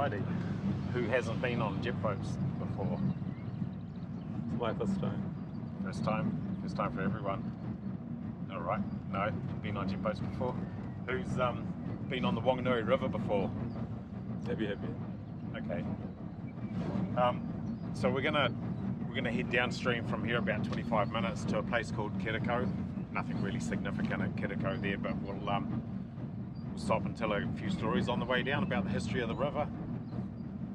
Friday. Who hasn't been on jet boats before? It's my first time. First time for everyone. All right, no, been on jet boats before. Who's been on the Whanganui River before? Happy. Okay. So we're gonna head downstream from here about 25 minutes to a place called Kiriko. Nothing really significant at Kiriko there, but we'll stop and tell a few stories on the way down about the history of the river,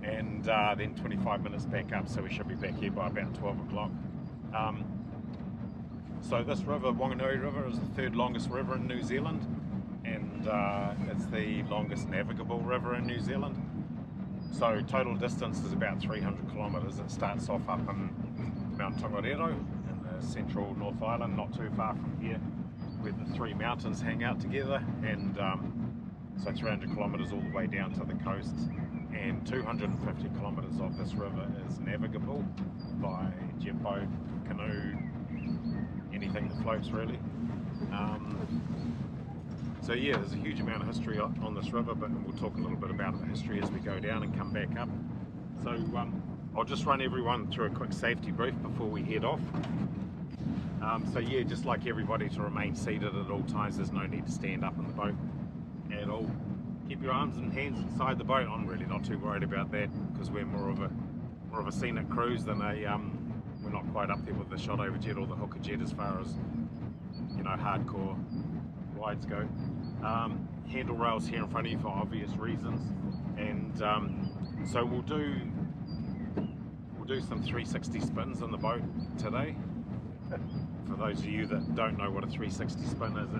and then 25 minutes back up, so we should be back here by about 12 o'clock. So this river, Whanganui River, is the third longest river in New Zealand, and it's the longest navigable river in New Zealand. So total distance is about 300 kilometres. It starts off up in Mount Tongariro in the central North Island, not too far from here, where the three mountains hang out together, and so 300 kilometres all the way down to the coast, and 250 kilometres of this river is navigable by jet boat, canoe, anything that floats really. So yeah, there's a huge amount of history on this river, but we'll talk a little bit about the history as we go down and come back up. So I'll just run everyone through a quick safety brief before we head off. So yeah, just like everybody to remain seated at all times. There's no need to stand up in the boat at all. Keep your arms and hands inside the boat. I'm really not too worried about that because we're more of a scenic cruise than we're not quite up there with the shot over jet or the hooker jet as far as, you know, hardcore rides go. Handle rails here in front of you for obvious reasons, and so we'll do some 360 spins on the boat today. For those of you that don't know what a 360 spin is,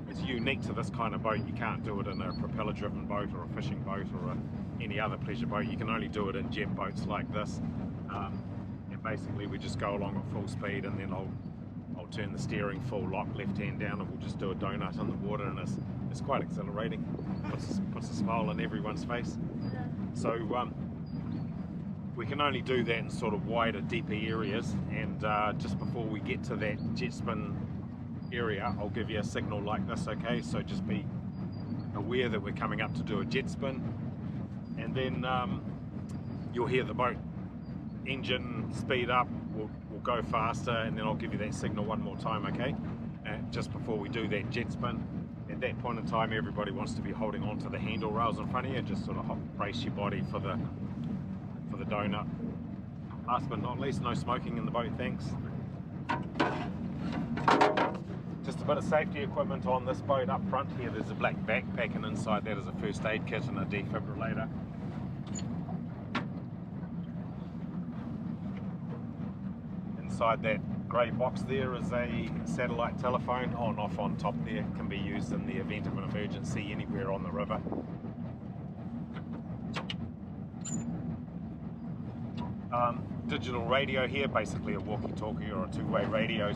it's unique to this kind of boat. You can't do it in a propeller driven boat or a fishing boat or any other pleasure boat. You can only do it in jet boats like this, and basically we just go along at full speed, and then I'll turn the steering full lock, left hand down, and we'll just do a donut in the water, and it's quite exhilarating. Puts a smile on everyone's face. So we can only do that in sort of wider, deeper areas, and just before we get to that jet spin area, I'll give you a signal like this, okay? So just be aware that we're coming up to do a jet spin, and then you'll hear the boat engine speed up, we'll go faster, and then I'll give you that signal one more time, okay? Just before we do that jet spin. At that point in time, everybody wants to be holding on to the handle rails in front of you. Just sort of brace your body for the donut. Last but not least, no smoking in the boat, thanks. Just a bit of safety equipment on this boat. Up front here there's a black backpack, and inside that is a first aid kit and a defibrillator. Inside that grey box there is a satellite telephone, on off on top there. It can be used in the event of an emergency anywhere on the river. Digital radio here, basically a walkie-talkie or a two-way radio,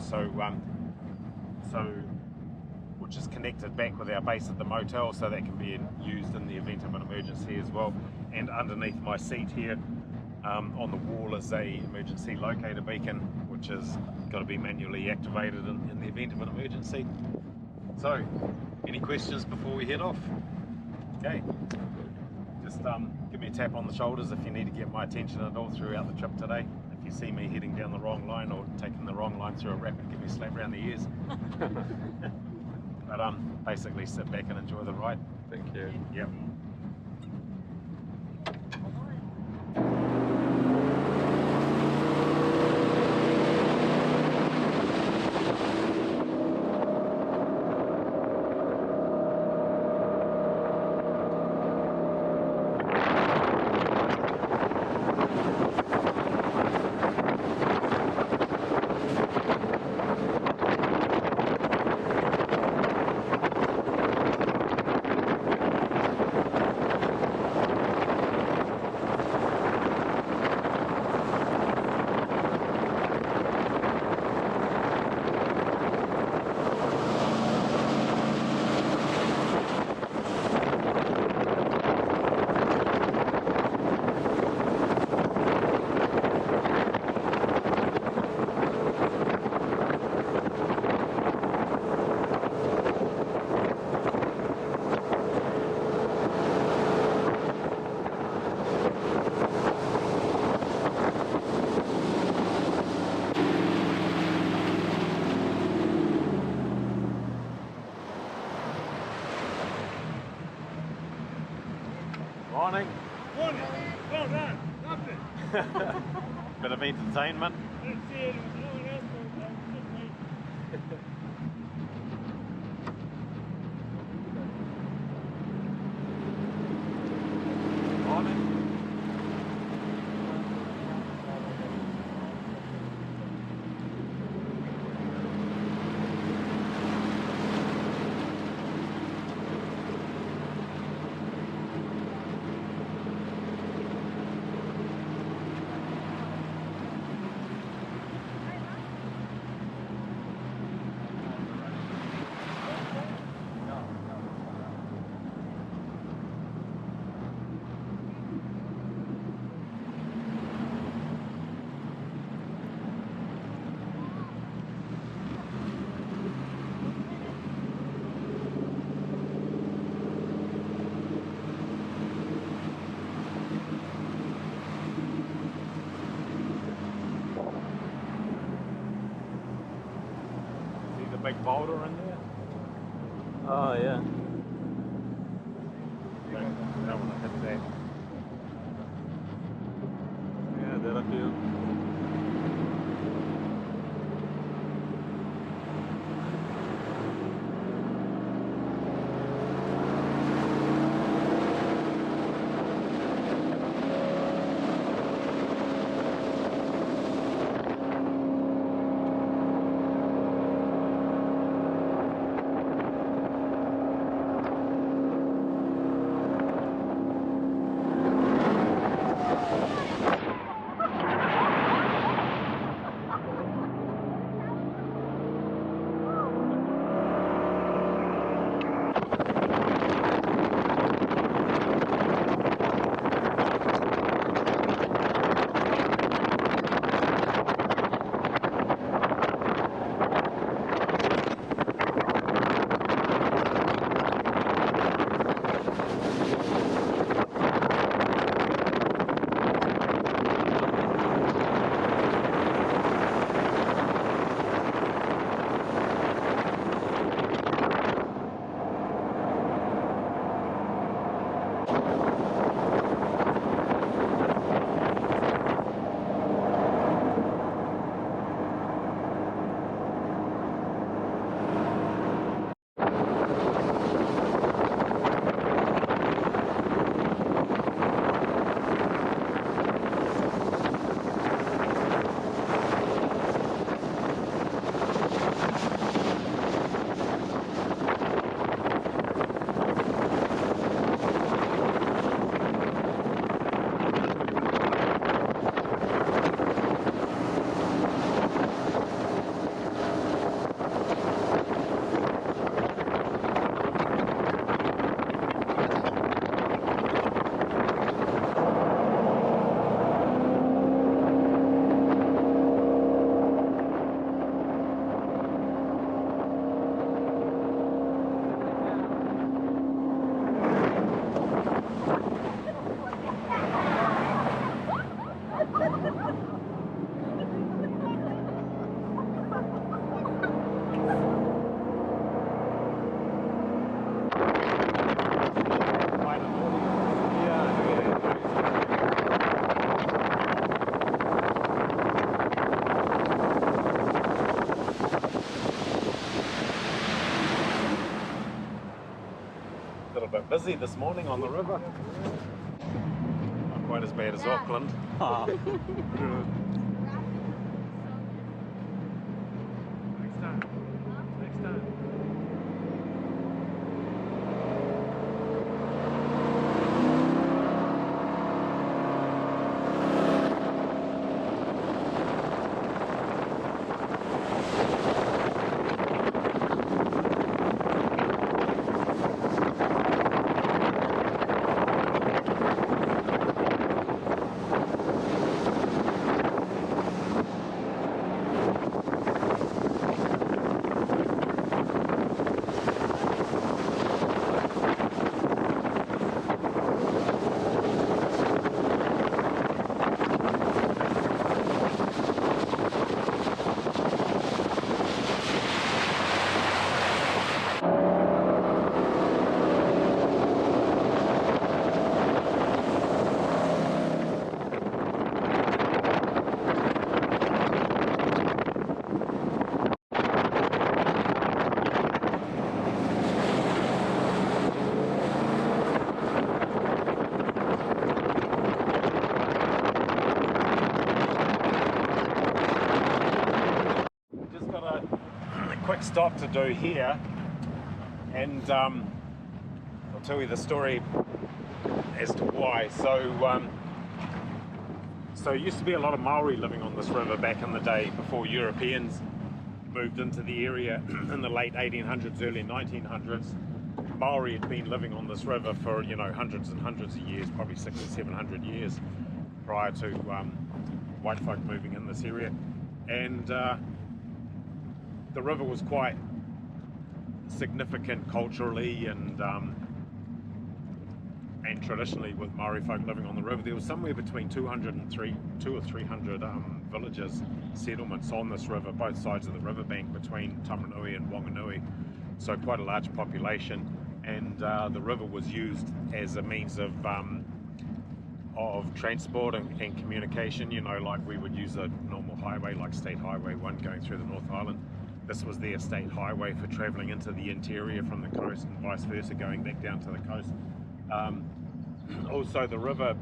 which is connected back with our base at the motel, so that can be used in the event of an emergency as well. And underneath my seat here, on the wall, is a emergency locator beacon, which has got to be manually activated in the event of an emergency. So, any questions before we head off? Okay, just give me a tap on the shoulders if you need to get my attention at all throughout the trip today. If you see me heading down the wrong line or taking the wrong line through a rapid, give me a slap around the ears. But basically sit back and enjoy the ride. Thank you. Yep. Morning. Morning. Well done. Lovely. Bit of entertainment. Let's see it. No one else will just me. Morning. See the big boulder in there? Oh, yeah. Don't want to hit that. Yeah, there are a few. A little bit busy this morning on the river. Not quite as bad as Auckland. Next time. Next time. quick stop to do here, and I'll tell you the story as to why. So it used to be a lot of Maori living on this river back in the day before Europeans moved into the area in the late 1800s, early 1900s. Maori had been living on this river for, you know, hundreds and hundreds of years, probably 600 or 700 years prior to white folk moving in this area. And the river was quite significant culturally and traditionally with Maori folk living on the river. There was somewhere between 200 or 300 villages, settlements on this river, both sides of the riverbank between Tamanui and Whanganui. So quite a large population, and the river was used as a means of transport and communication. You know, like we would use a normal highway like State Highway 1 going through the North Island. This was their state highway for travelling into the interior from the coast, and vice versa going back down to the coast. Also, the river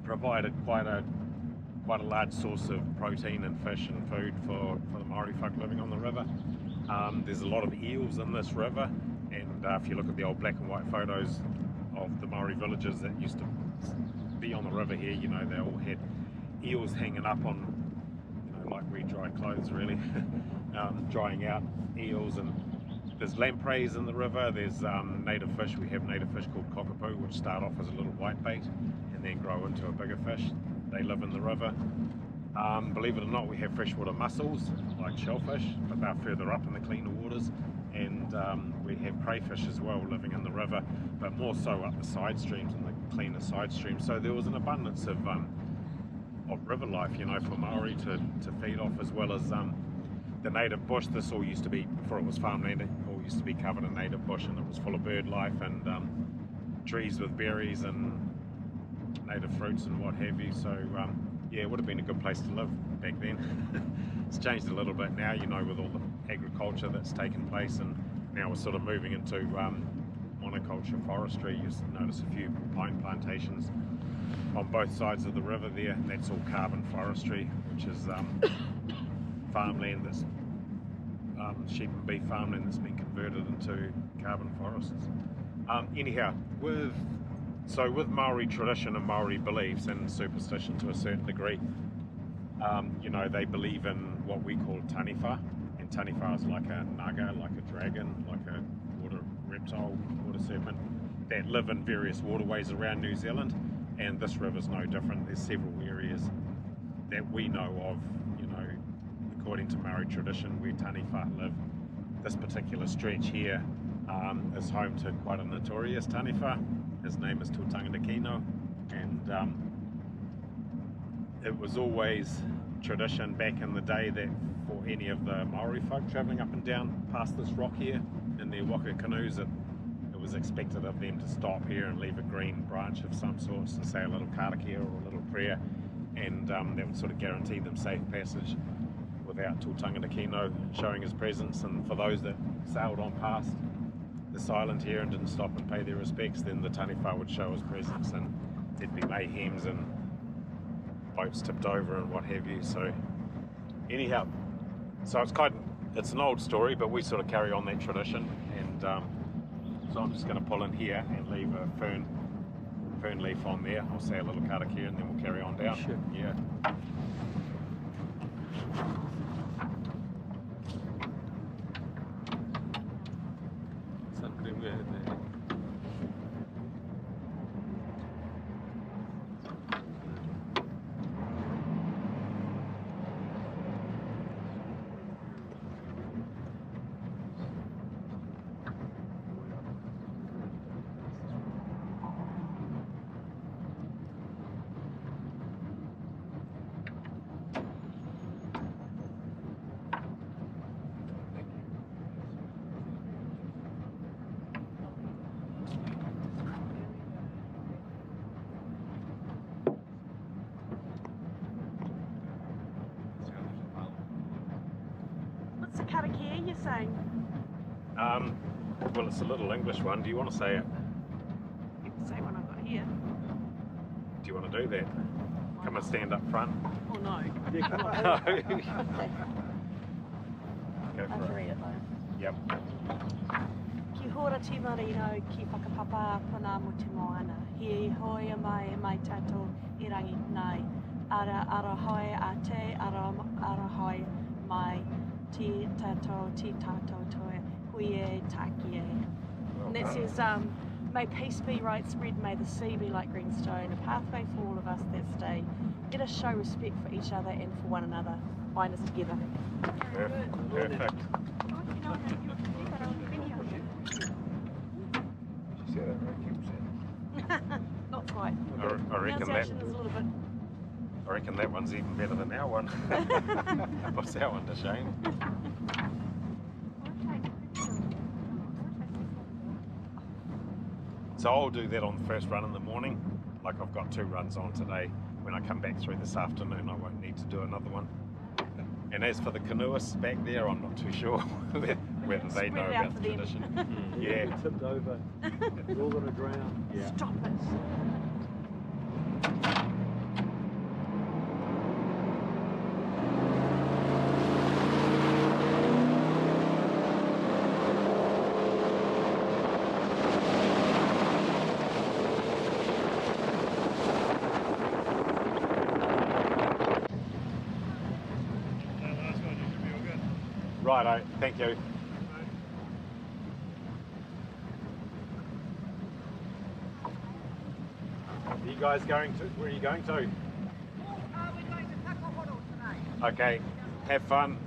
provided quite a large source of protein and fish and food for the Maori folk living on the river. There's a lot of eels in this river, and if you look at the old black and white photos of the Maori villages that used to be on the river here, you know, they all had eels hanging up on, you know, like we dry clothes really, drying out eels. And there's lampreys in the river, there's native fish. We have native fish called cockapoo, which start off as a little whitebait and then grow into a bigger fish. They live in the river. Believe it or not, we have freshwater mussels like shellfish, but they're further up in the cleaner waters. And we have crayfish as well living in the river, but more so up the side streams and the cleaner side streams. So there was an abundance of river life, you know, for Maori to feed off, as well as the native bush. This all used to be, before it was farmland, it all used to be covered in native bush, and it was full of bird life and trees with berries and native fruits and what have you. So yeah, it would have been a good place to live back then. It's changed a little bit now, you know, with all the agriculture that's taken place, and now we're sort of moving into monoculture forestry. You notice a few pine plantations on both sides of the river there, and that's all carbon forestry, which is farmland that's sheep and beef farmland that's been converted into carbon forests. Anyhow, with Maori tradition and Maori beliefs and superstition to a certain degree, you know, they believe in what we call taniwha, and taniwha is like a naga, like a dragon, like a water reptile, water serpent, that live in various waterways around New Zealand, and this river's no different. There's several areas that we know of, you know, according to Maori tradition, where taniwha live. This particular stretch here is home to quite a notorious taniwha. His name is Tūtanga Kino, and it was always tradition back in the day that for any of the Maori folk travelling up and down past this rock here in their waka canoes, it was expected of them to stop here and leave a green branch of some sort, to say a little karakia or a little prayer, and that would sort of guarantee them safe passage without Tūtanga Kino showing his presence. And for those that sailed on past this island here and didn't stop and pay their respects, then the taniwha would show his presence, and there'd be mayhems and boats tipped over and what have you. So anyhow, so it's an old story, but we sort of carry on that tradition, and so I'm just going to pull in here and leave a fern leaf on there. I'll say a little karakia and then we'll carry on down. Sure. Yeah. Sun cream we had there. What's the karakia you're saying? Well, it's a little English one. Do you want to say it? You can say one I've got here. Do you want to do that? Come and stand up front. Oh no. No. Okay. Go I for have to it. read it though. Yep. Ki hora te marino, ki whakapapa pana mo te moana. He hoia mai e mai tātou I rangi nei. Ara hoi a te, ara hoi mai te tātou toe, hui e taki e. Well And that done. says, may peace be right spread, may the sea be like greenstone, a pathway for all of us that stay. Let us show respect for each other and for one another. Bind us together. Perfect. She said it right, Kim said. Not quite. I reckon that. Pronunciation is a little bit. I reckon that one's even better than our one. What's our one to Shane? So I'll do that on the first run in the morning. Like I've got 2 runs on today. When I come back through this afternoon, I won't need to do another one. And as for the canoeists back there, I'm not too sure whether they know Spread it out about for the them. tradition. Yeah. Tipped over. It's all gonna drown. Yeah. Stop it. That last one you should be all good. Righto, thank you. Are you guys going to? Where are you going to? We're going to Takahoro tonight. Okay, have fun.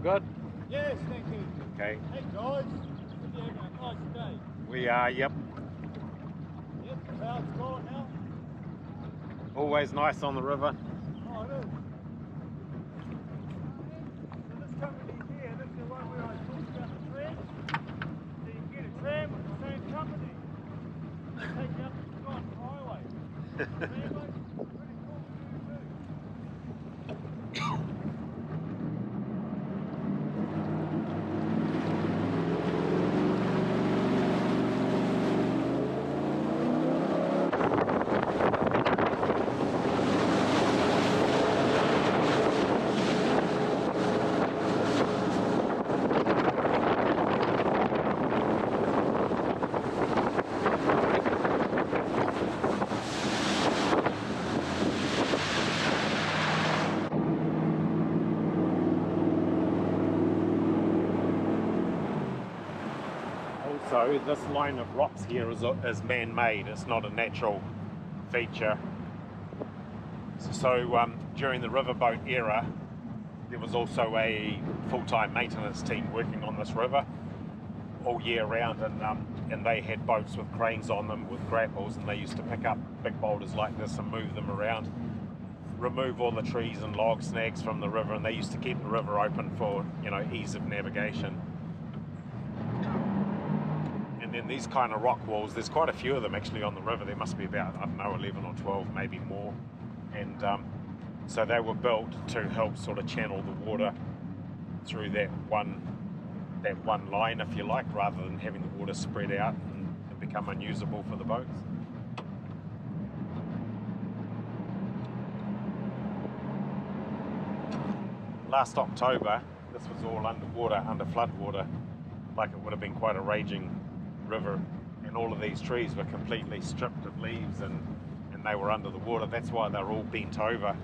good? Yes, thank you. Okay. Hey guys, hope you're having a nice day. We are, yep. Yep, the cloud's gone now. Always nice on the river. Oh, it is. So this company here, this is the one where I talked about the tram. So you can get a tram with the same company. They take you up the Scott Highway. Tramway, pretty cool to do. Also, this line of rocks here is man-made. It's not a natural feature. So during the riverboat era, there was also a full-time maintenance team working on this river all year round, and they had boats with cranes on them with grapples, and they used to pick up big boulders like this and move them around, remove all the trees and log snags from the river, and they used to keep the river open for, you know, ease of navigation. And then these kind of rock walls, there's quite a few of them actually on the river. There must be about, I don't know, 11 or 12, maybe more. And so they were built to help sort of channel the water through that one line, if you like, rather than having the water spread out and become unusable for the boats. Last October, this was all underwater, under floodwater, like it would have been quite a raging river, and all of these trees were completely stripped of leaves and they were under the water. That's why they're all bent over